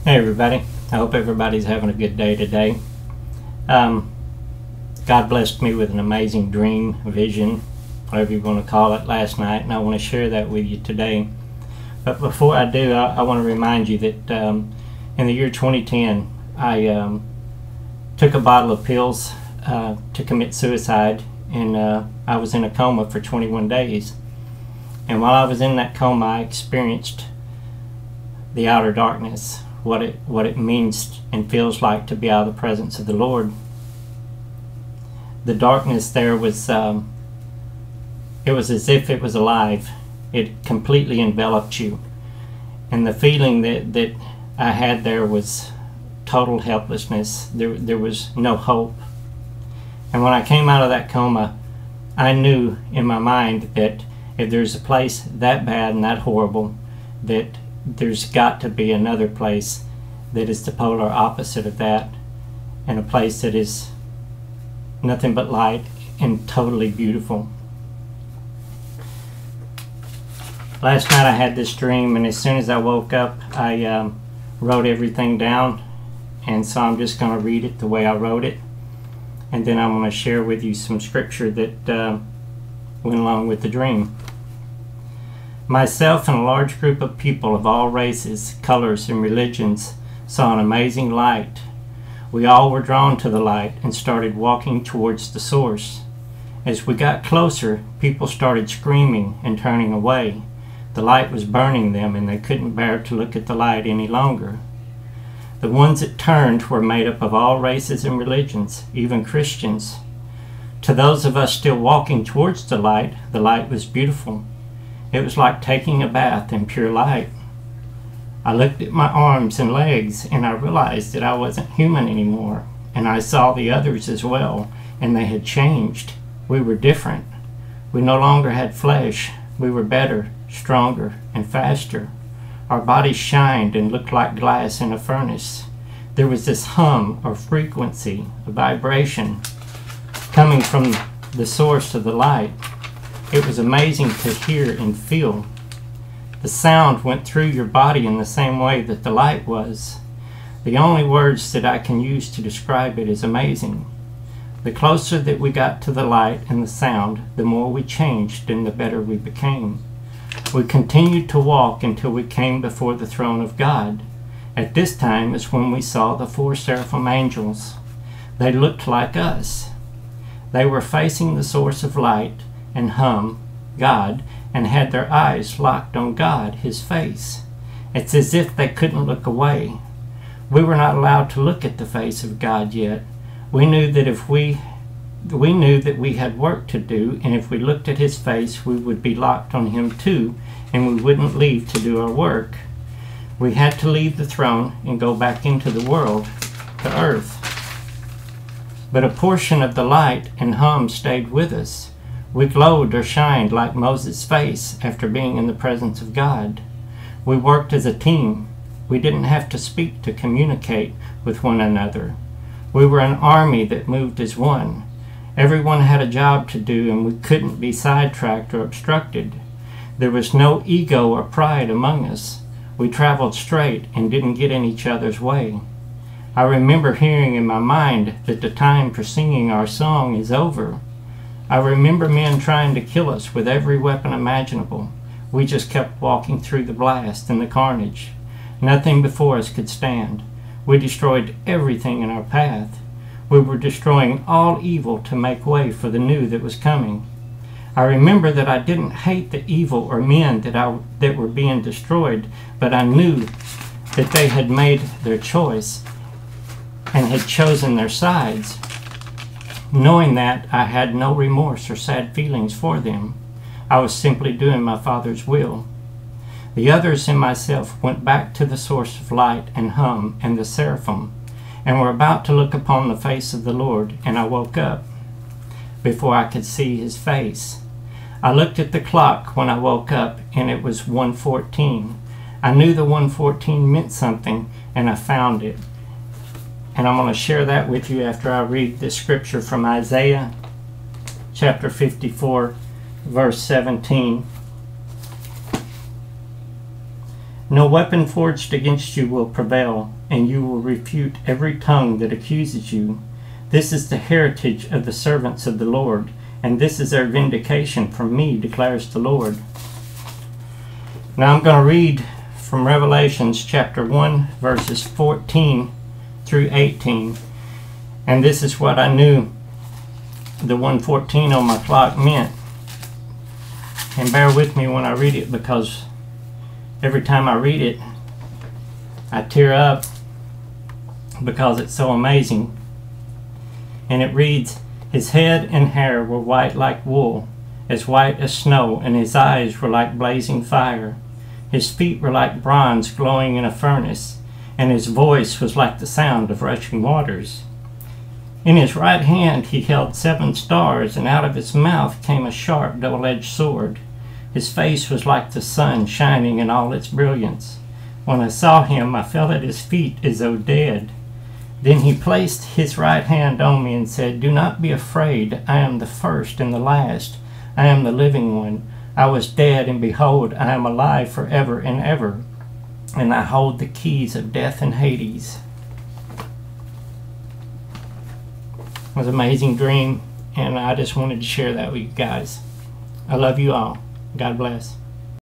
Hey everybody, I hope everybody's having a good day today. God blessed me with an amazing dream, vision, whatever you want to call it, last night, and I want to share that with you today. But before I do, I want to remind you that in the year 2010, I took a bottle of pills to commit suicide, and I was in a coma for 21 days. And while I was in that coma, I experienced the outer darkness, what it means and feels like to be out of the presence of the Lord. The darkness there was, it was as if it was alive. It completely enveloped you. And the feeling that I had there was total helplessness. There was no hope. And when I came out of that coma, I knew in my mind that if there's a place that bad and that horrible, that there's got to be another place that is the polar opposite of that, and a place that is nothing but light and totally beautiful. Last night I had this dream, and as soon as I woke up, I wrote everything down, and so I'm just going to read it the way I wrote it, and then I'm going to share with you some scripture that went along with the dream. Myself and a large group of people of all races, colors, and religions saw an amazing light. We all were drawn to the light and started walking towards the source. As we got closer, people started screaming and turning away. The light was burning them, and they couldn't bear to look at the light any longer. The ones that turned were made up of all races and religions, even Christians. To those of us still walking towards the light was beautiful. It was like taking a bath in pure light. I looked at my arms and legs, and I realized that I wasn't human anymore. And I saw the others as well, and they had changed. We were different. We no longer had flesh. We were better, stronger, and faster. Our bodies shined and looked like glass in a furnace. There was this hum or frequency, a vibration, coming from the source of the light. It was amazing to hear and feel. The sound went through your body in the same way that the light was. The only words that I can use to describe it is amazing. The closer that we got to the light and the sound, the more we changed and the better we became. We continued to walk until we came before the throne of God. At this time is when we saw the 4 seraphim angels. They looked like us. They were facing the source of light and God, and had their eyes locked on God, His face. It's as if they couldn't look away. We were not allowed to look at the face of God yet. We knew that we had work to do, and if we looked at His face, we would be locked on Him too, and we wouldn't leave to do our work. We had to leave the throne and go back into the world, the earth. But a portion of the light and stayed with us. We glowed or shined like Moses' face after being in the presence of God. We worked as a team. We didn't have to speak to communicate with one another. We were an army that moved as one. Everyone had a job to do, and we couldn't be sidetracked or obstructed. There was no ego or pride among us. We traveled straight and didn't get in each other's way. I remember hearing in my mind that the time for singing our song is over. I remember men trying to kill us with every weapon imaginable. We just kept walking through the blast and the carnage. Nothing before us could stand. We destroyed everything in our path. We were destroying all evil to make way for the new that was coming. I remember that I didn't hate the evil or men that were being destroyed, but I knew that they had made their choice and had chosen their sides. Knowing that, I had no remorse or sad feelings for them. I was simply doing my Father's will. The others and myself went back to the source of light and and the seraphim, and were about to look upon the face of the Lord, and I woke up before I could see His face. I looked at the clock when I woke up, and it was 1:14. I knew the 1:14 meant something, and I found it. And I'm going to share that with you after I read this scripture from Isaiah chapter 54, verse 17. No weapon forged against you will prevail, and you will refute every tongue that accuses you. This is the heritage of the servants of the Lord, and this is their vindication from me, declares the Lord. Now I'm going to read from Revelations chapter 1, verses 14 through 18. And this is what I knew the 114 on my clock meant. And bear with me when I read it, because every time I read it, I tear up because it's so amazing. And it reads, "His head and hair were white like wool, as white as snow, and his eyes were like blazing fire. His feet were like bronze glowing in a furnace, and his voice was like the sound of rushing waters. In his right hand he held 7 stars, and out of his mouth came a sharp double-edged sword. His face was like the sun shining in all its brilliance. When I saw him, I fell at his feet as though dead. Then he placed his right hand on me and said, 'Do not be afraid. I am the first and the last. I am the living one. I was dead, and behold, I am alive forever and ever, and I hold the keys of death and Hades.'" It was an amazing dream, and I just wanted to share that with you guys. I love you all. God bless.